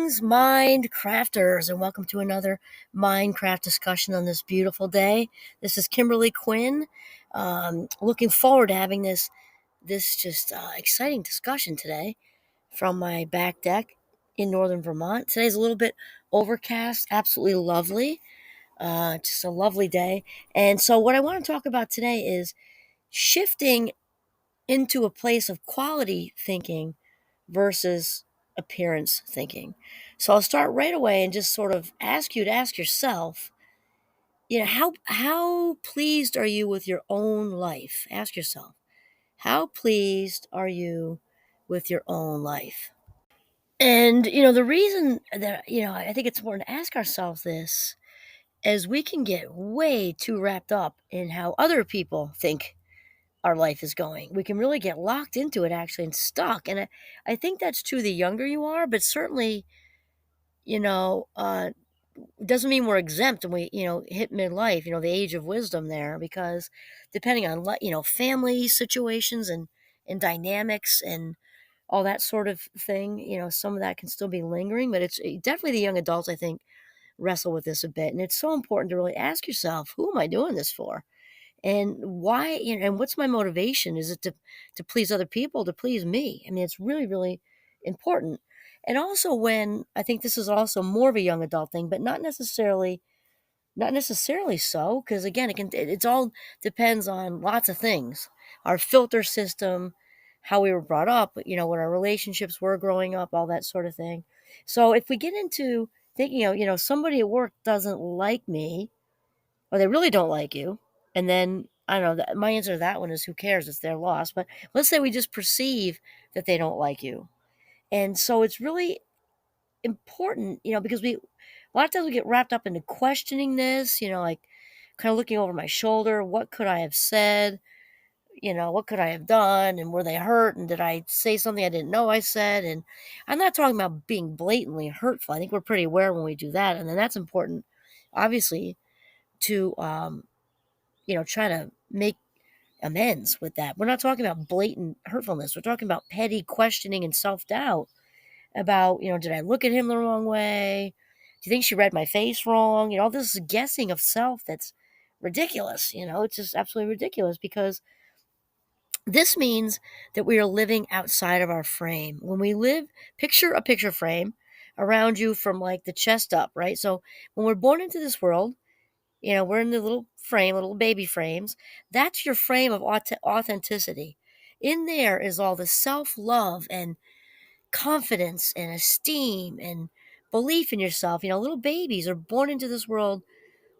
Greetings, mind crafters, and welcome to another Minecraft discussion on this beautiful day. This is Kimberly Quinn. Looking forward to having this just exciting discussion today from my back deck in northern Vermont. Today's a little bit overcast, absolutely lovely, just a lovely day. And so, what I want to talk about today is shifting into a place of quality thinking versus appearance thinking. So I'll start right away and just sort of ask you to ask yourself, how pleased are you with your own life? Ask yourself, how pleased are you with your own life? And the reason that I think it's important to ask ourselves this is we can get way too wrapped up in how other people think our life is going. We can really get locked into it actually and stuck. And I think that's true the younger you are, but certainly, you know, uh, doesn't mean we're exempt and we, hit midlife, the age of wisdom there, because depending on, family situations and dynamics and all that sort of thing, some of that can still be lingering, but it's definitely the young adults, I think, wrestle with this a bit. And it's so important to really ask yourself, who am I doing this for? And why, and what's my motivation? Is it to please other people, to please me? I mean, it's really, really important. And also, when I think this is also more of a young adult thing, but not necessarily so, because again, it's all depends on lots of things. Our filter system, how we were brought up, what our relationships were growing up, all that sort of thing. So if we get into thinking, somebody at work doesn't like me, or they really don't like you, and then I don't know. My answer to that one is who cares? It's their loss. But let's say we just perceive that they don't like you, and so it's really important, because a lot of times we get wrapped up into questioning this, like kind of looking over my shoulder. What could I have said? What could I have done? And were they hurt? And did I say something I didn't know I said? And I'm not talking about being blatantly hurtful. I think we're pretty aware when we do that, and then that's important, obviously, to try to make amends with that. We're not talking about blatant hurtfulness. We're talking about petty questioning and self-doubt about, did I look at him the wrong way? Do you think she read my face wrong? All this is guessing of self that's ridiculous. It's just absolutely ridiculous, because this means that we are living outside of our frame. When we live, picture a picture frame around you from like the chest up, right? So when we're born into this world, we're in the little frame, little baby frames. That's your frame of authenticity. In there is all the self love and confidence and esteem and belief in yourself. Little babies are born into this world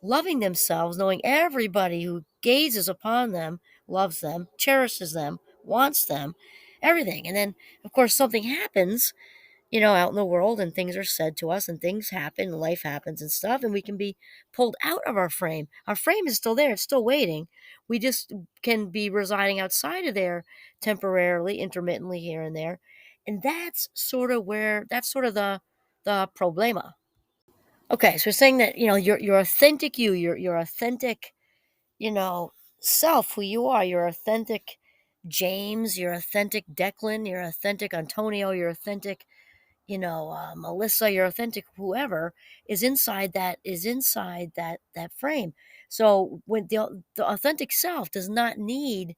loving themselves, knowing everybody who gazes upon them loves them, cherishes them, wants them, everything. And then, of course, something happens out in the world, and things are said to us and things happen, and life happens and stuff, and we can be pulled out of our frame. Our frame is still there, it's still waiting. We just can be residing outside of there temporarily, intermittently here and there. And that's sort of the problema. Okay, so we're saying that, your authentic your authentic, you know, self, who you are, your authentic James, your authentic Declan, your authentic Antonio, your authentic Melissa, your authentic whoever is inside that frame. So when the authentic self does not need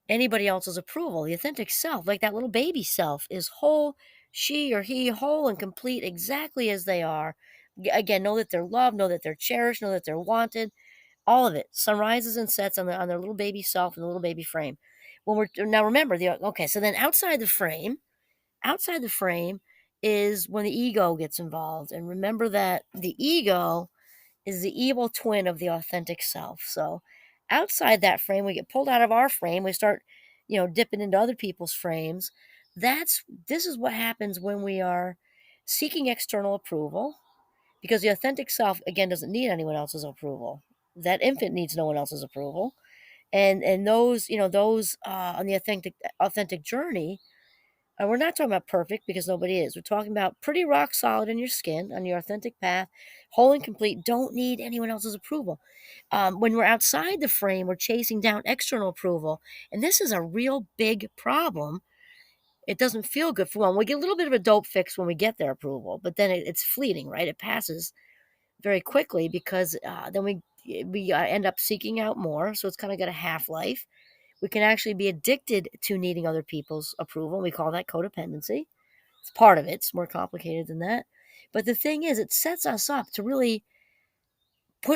anybody else's approval. The authentic self, like that little baby self, is whole. She or he, whole and complete, exactly as they are. Again, know that they're loved, know that they're cherished, know that they're wanted. All of it. Sun rises and sets on their little baby self and the little baby frame. When we're now remember the okay. So then outside the frame is when the ego gets involved. And remember that the ego is the evil twin of the authentic self. So outside that frame, we get pulled out of our frame. We start, dipping into other people's frames. This is what happens when we are seeking external approval, because the authentic self, again, doesn't need anyone else's approval. That infant needs no one else's approval. And those on the authentic journey, and we're not talking about perfect, because nobody is. We're talking about pretty rock solid in your skin, on your authentic path, whole and complete, don't need anyone else's approval. When we're outside the frame, we're chasing down external approval. And this is a real big problem It doesn't feel good for one. We get a little bit of a dope fix when we get their approval, but then it's fleeting, right? It passes very quickly because then we end up seeking out more. So it's kind of got a half life. We can actually be addicted to needing other people's approval. We call that codependency. It's part of it. It's more complicated than that. But the thing is, it sets us up to really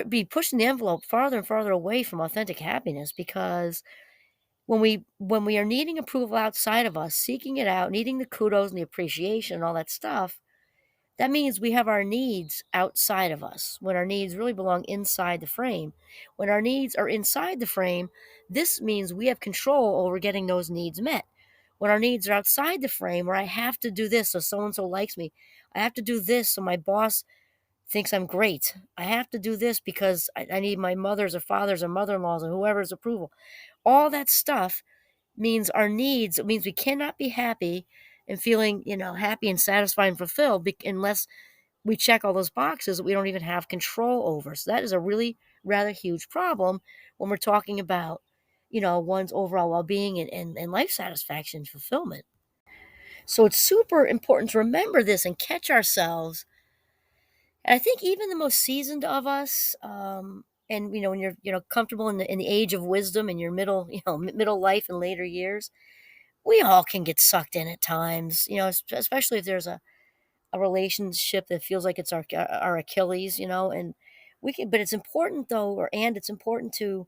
be pushing the envelope farther and farther away from authentic happiness because when we are needing approval outside of us, seeking it out, needing the kudos and the appreciation and all that stuff, that means we have our needs outside of us when our needs really belong inside the frame. When our needs are inside the frame, this means we have control over getting those needs met. When our needs are outside the frame, where I have to do this so so and so likes me, I have to do this so my boss thinks I'm great, I have to do this because I need my mother's or father's or mother in law's or whoever's approval. All that stuff means our needs, it means we cannot be happy and feeling, happy and satisfied and fulfilled unless we check all those boxes that we don't even have control over. So that is a really rather huge problem when we're talking about, one's overall well-being and life satisfaction and fulfillment. So it's super important to remember this and catch ourselves. And I think even the most seasoned of us, and when you're comfortable in the age of wisdom in your middle middle life and later years, we all can get sucked in at times, especially if there's a relationship that feels like it's our Achilles, and but it's important though, and it's important to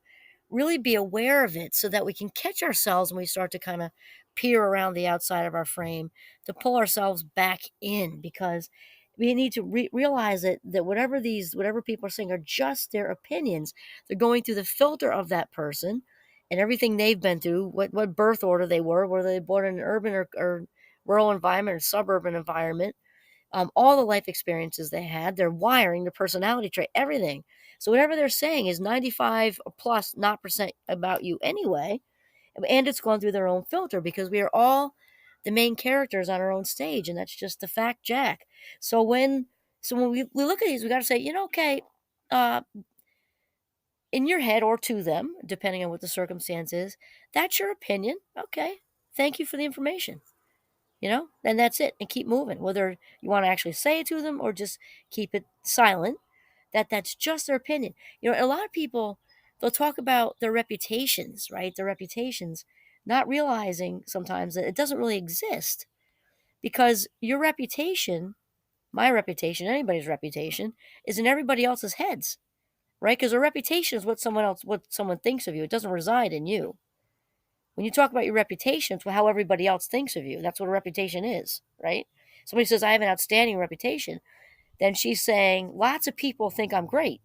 really be aware of it so that we can catch ourselves when we start to kind of peer around the outside of our frame to pull ourselves back in because we need to realize that whatever people are saying are just their opinions. They're going through the filter of that person and everything they've been through, what birth order they were they born in an urban or rural environment or suburban environment, all the life experiences they had, their wiring, their personality trait, everything. So whatever they're saying is 95 plus not percent about you anyway, and it's gone through their own filter because we are all the main characters on our own stage, and that's just the fact, Jack. So when we look at these, we got to say, okay, uh, in your head or to them, depending on what the circumstance is, that's your opinion. Okay, thank you for the information. And that's it, and keep moving, whether you want to actually say it to them or just keep it silent, that's just their opinion. A lot of people, they'll talk about their reputations, right? Their reputations, not realizing sometimes that it doesn't really exist because your reputation, my reputation, anybody's reputation, is in everybody else's heads, right? Because a reputation is what someone thinks of you. It doesn't reside in you. When you talk about your reputation, it's how everybody else thinks of you. That's what a reputation is, right? Somebody says, I have an outstanding reputation. Then she's saying, lots of people think I'm great.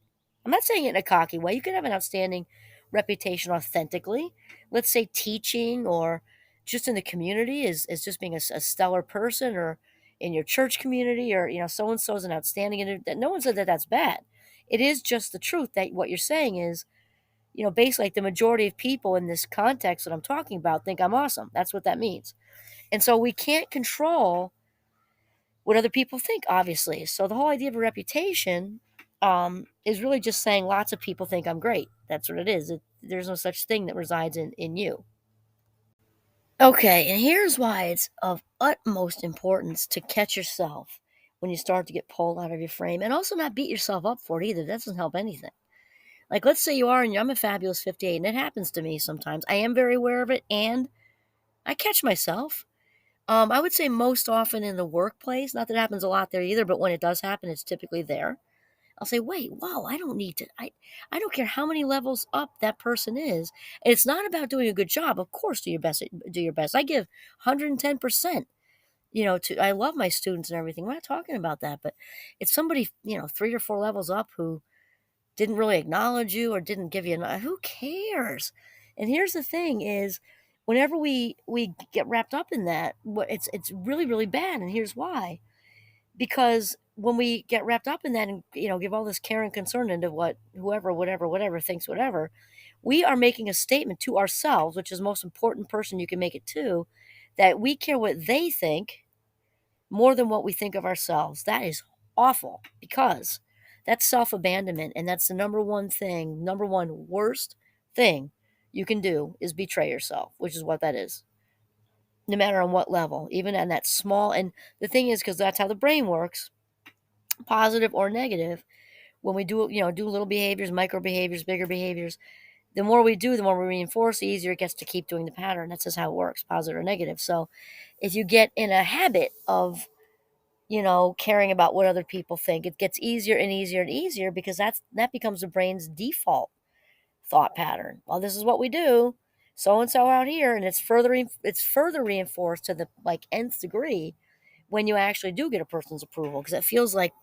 I'm not saying it in a cocky way. You can have an outstanding reputation authentically. Let's say teaching or just in the community is just being a stellar person, or in your church community, or, so and so is an outstanding. And no one said that that's bad. It is just the truth that what you're saying is, basically like the majority of people in this context that I'm talking about think I'm awesome. That's what that means. And so we can't control what other people think, obviously. So the whole idea of a reputation is really just saying lots of people think I'm great. That's what it is. There's no such thing that resides in you. Okay, and here's why it's of utmost importance to catch yourself when you start to get pulled out of your frame, and also not beat yourself up for it either. That doesn't help anything. Like, let's say you are, and I'm a fabulous 58, and it happens to me sometimes. I am very aware of it, and I catch myself. I would say most often in the workplace, not that it happens a lot there either, but when it does happen, it's typically there. I'll say, wait, whoa, I don't need to, I don't care how many levels up that person is. And it's not about doing a good job. Of course, do your best. I give 110%, I love my students and everything. We're not talking about that, but it's somebody, 3 or 4 levels up who didn't really acknowledge you or didn't give you who cares? And here's the thing is whenever we get wrapped up in that, it's really, really bad. And here's why. Because when we get wrapped up in that and give all this care and concern into what whoever, whatever thinks whatever, we are making a statement to ourselves, which is the most important person you can make it to, that we care what they think more than what we think of ourselves. That is awful because that's self abandonment. And that's the number one worst thing you can do is betray yourself, which is what that is. no matter on what level, even on that small. And the thing is, because that's how the brain works, positive or negative, when we do, do little behaviors, micro behaviors, bigger behaviors, the more we do, the more we reinforce, the easier it gets to keep doing the pattern. That's just how it works, positive or negative. So if you get in a habit of, caring about what other people think, it gets easier and easier and easier, because that becomes the brain's default thought pattern. Well, this is what we do, so and so out here, and it's further reinforced to the like nth degree when you actually do get a person's approval, because it feels like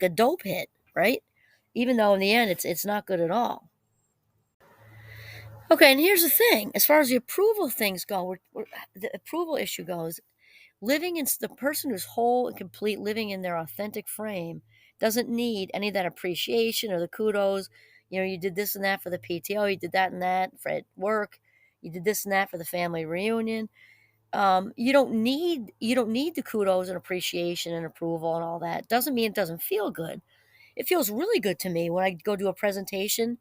a dope hit, right? Even though in the end it's not good at all. Okay, and here's the thing: as far as the approval things go, the approval issue goes, the person who's whole and complete, living in their authentic frame, doesn't need any of that appreciation or the kudos. You did this and that for the PTO, you did that and that for at work, you did this and that for the family reunion. You don't need the kudos and appreciation and approval and all that. Doesn't mean it doesn't feel good. It feels really good to me when I go do a presentation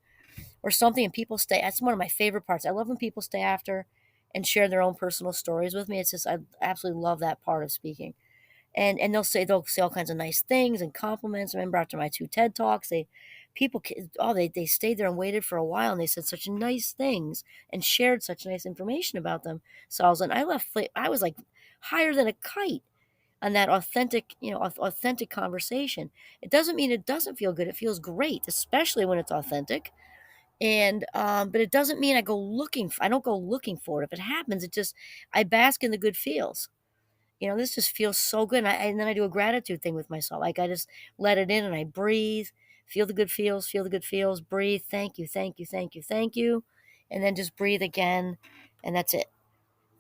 or something and people stay. That's one of my favorite parts. I love when people stay after and share their own personal stories with me. It's just, I absolutely love that part of speaking. And they'll say all kinds of nice things and compliments. I remember after my two TED talks, they stayed there and waited for a while, and they said such nice things and shared such nice information about themselves. And I was like higher than a kite on that authentic conversation. It doesn't mean it doesn't feel good. It feels great, especially when it's authentic. And but it doesn't mean I don't go looking for it. If it happens, I bask in the good feels. This just feels so good. And then I do a gratitude thing with myself. Like, I just let it in and I breathe, feel the good feels, breathe, thank you, thank you, thank you, thank you. And then just breathe again. And that's it.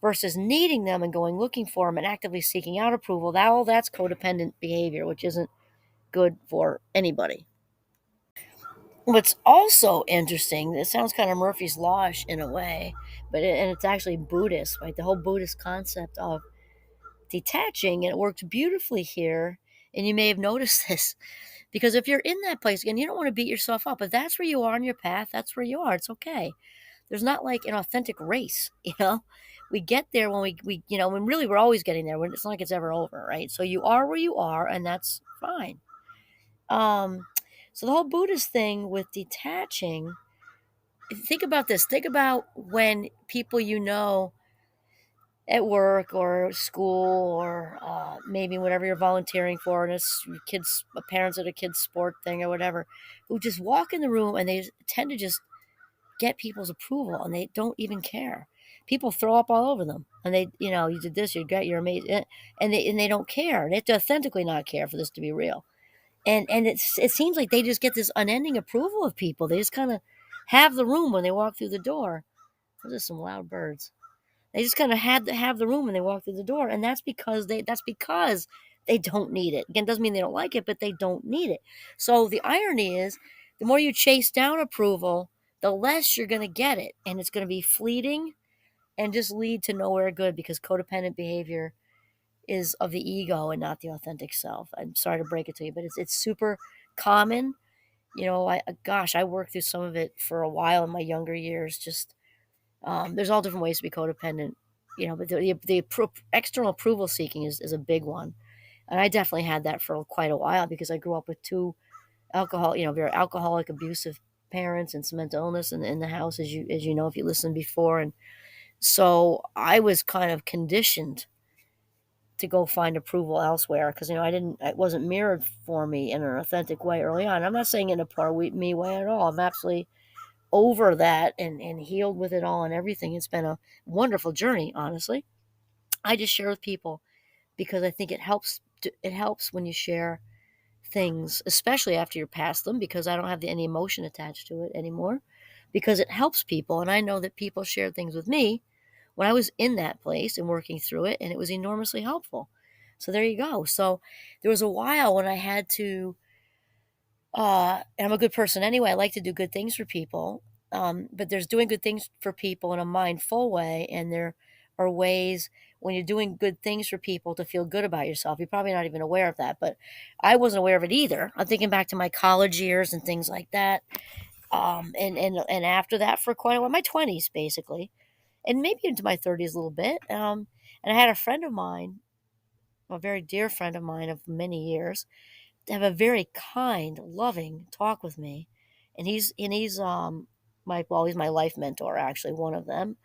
Versus needing them and going looking for them and actively seeking out approval. That's codependent behavior, which isn't good for anybody. What's also interesting, it sounds kind of Murphy's Law-ish in a way, and it's actually Buddhist, right? The whole Buddhist concept of detaching, and it worked beautifully here. And you may have noticed this, because if you're in that place again, you don't want to beat yourself up. If that's where you are on your path, that's where you are. It's okay. There's not like an authentic race, We get there when when really we're always getting there. It's not like it's ever over, right? So you are where you are, and that's fine. Um, so the whole Buddhist thing with detaching, think about this. Think about when people at work or school, or maybe whatever you're volunteering for, and it's kids, parents at a kid's sport thing or whatever, who just walk in the room and they tend to just get people's approval, and they don't even care. People throw up all over them, and you did this, you're amazing, and they don't care. They have to authentically not care for this to be real. And it seems like they just get this unending approval of people. They just kind of have the room when they walk through the door. Those are some loud birds. They just kind of had to have the room when they walk through the door, and that's because they don't need it. Again, doesn't mean they don't like it, but they don't need it. So the irony is, the more you chase down approval, the less you're going to get it, and it's going to be fleeting and just lead to nowhere good, because codependent behavior is of the ego and not the authentic self. I'm sorry to break it to you, but it's super common. I worked through some of it for a while in my younger years. Just there's all different ways to be codependent, but the external approval seeking is a big one. And I definitely had that for quite a while, because I grew up with two very alcoholic, abusive parents, and some mental illness in the house, as you know, if you listened before. And so I was kind of conditioned to go find approval elsewhere, because it wasn't mirrored for me in an authentic way early on. I'm not saying in a part me way at all. I'm absolutely over that, and healed with it all and everything. It's been a wonderful journey, honestly. I just share with people because I think it helps when you share things, especially after you're past them, because I don't have any emotion attached to it anymore, because it helps people. And I know that people shared things with me when I was in that place and working through it, and it was enormously helpful. So there you go. So there was a while when I had to, and I'm a good person anyway. I like to do good things for people. But there's doing good things for people in a mindful way. And there are ways when you're doing good things for people to feel good about yourself. You're probably not even aware of that, but I wasn't aware of it either. I'm thinking back to my college years and things like that. And after that for quite a while, my 20s basically, and maybe into my 30s a little bit. And I had a friend of mine, a very dear friend of mine of many years, to have a very kind, loving talk with me. And he's my life mentor, actually, one of them.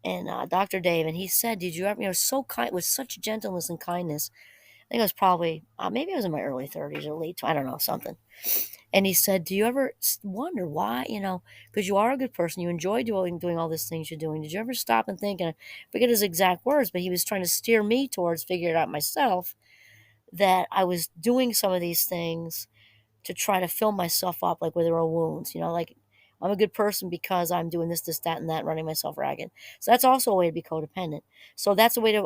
And Dr. Dave, and he said, "Did you ever, so kind, with such gentleness and kindness." I think I was probably, maybe I was in my early 30s or late, I don't know, something. And he said, "Do you ever wonder why, because you are a good person, you enjoy doing all these things you're doing. Did you ever stop and think," and I forget his exact words, but he was trying to steer me towards figuring it out myself, that I was doing some of these things to try to fill myself up, like, with their own wounds, like, I'm a good person because I'm doing this, this, that, and that, running myself ragged. So that's also a way to be codependent. So that's a way to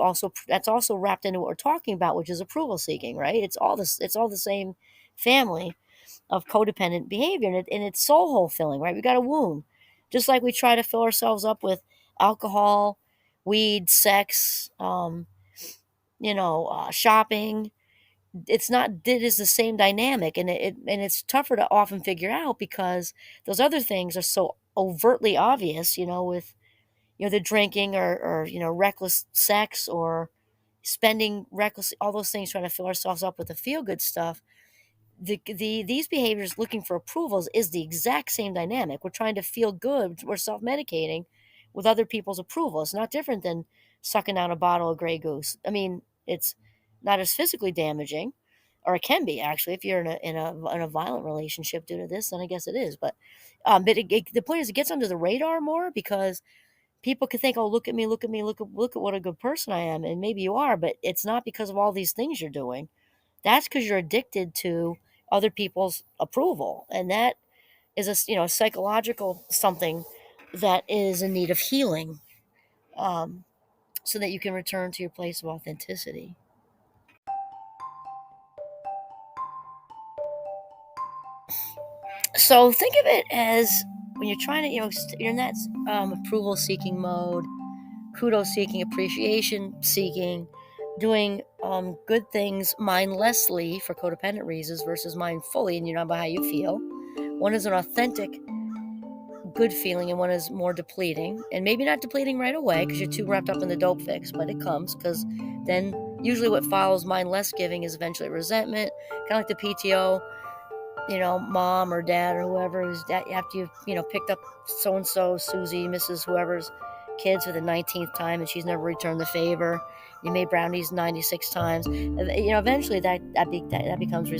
that's also wrapped into what we're talking about, which is approval seeking, right? It's all the same family of codependent behavior, and it's soul hole filling, right? We got a wound. Just like we try to fill ourselves up with alcohol, weed, sex, shopping. It is the same dynamic, and it's tougher to often figure out because those other things are so overtly obvious, with the drinking, or reckless sex, or spending reckless, all those things, trying to fill ourselves up with the feel good stuff. These behaviors, looking for approvals, is the exact same dynamic. We're trying to feel good. We're self-medicating with other people's approval. It's not different than sucking down a bottle of Grey Goose. I mean, it's not as physically damaging, or it can be, actually, if you're in a violent relationship due to this. Then I guess it is. But the point is, it gets under the radar more because people can think, "Oh, look at me, look at me, look at what a good person I am," and maybe you are, but it's not because of all these things you're doing. That's because you're addicted to other people's approval, and that is psychological something that is in need of healing, um, so that you can return to your place of authenticity. So think of it as, when you're trying to, you're in that approval seeking mode, kudos seeking, appreciation seeking, doing good things mindlessly for codependent reasons versus mindfully, and about how you feel. One is an authentic good feeling, and one is more depleting, and maybe not depleting right away because you're too wrapped up in the dope fix, but it comes, because then usually what follows mindless giving is eventually resentment, kind of like the PTO, mom or dad or whoever, who's that, after you've picked up so and so, Susie, Mrs. whoever's kids for the 19th time, and she's never returned the favor. You made brownies 96 times. Eventually that becomes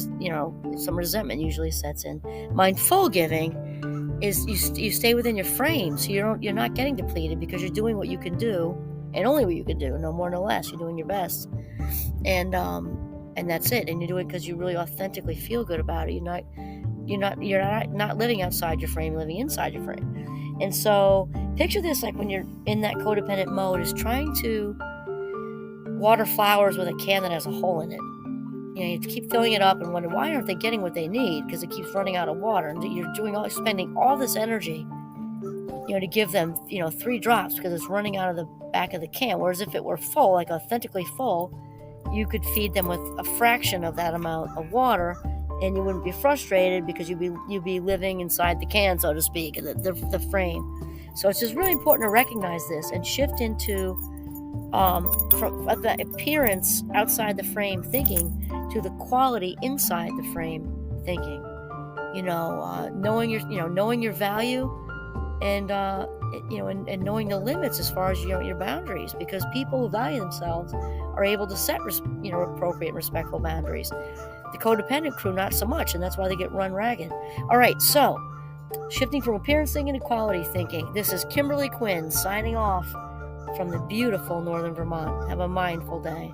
some resentment usually sets in. Mindful giving is you stay within your frame, so you're not getting depleted because you're doing what you can do, and only what you can do, no more, no less. You're doing your best, and that's it. And you do it because you really authentically feel good about it. You're not living outside your frame, you're living inside your frame. And so picture this, like when you're in that codependent mode, is trying to water flowers with a can that has a hole in it. You keep filling it up and wonder, why aren't they getting what they need? Because it keeps running out of water, and you're spending all this energy, to give them, 3 drops, because it's running out of the back of the can. Whereas if it were full, like authentically full, you could feed them with a fraction of that amount of water, and you wouldn't be frustrated because you'd be living inside the can, so to speak, the frame. So it's just really important to recognize this and shift into from the appearance outside the frame thinking to the quality inside the frame thinking. Knowing your value, and and knowing the limits as far as your boundaries, because people who value themselves are able to set appropriate and respectful boundaries. The codependent crew, not so much, and that's why they get run ragged. All right, so shifting from appearance thinking to quality thinking. This is Kimberly Quinn signing off from the beautiful northern Vermont. Have a mindful day.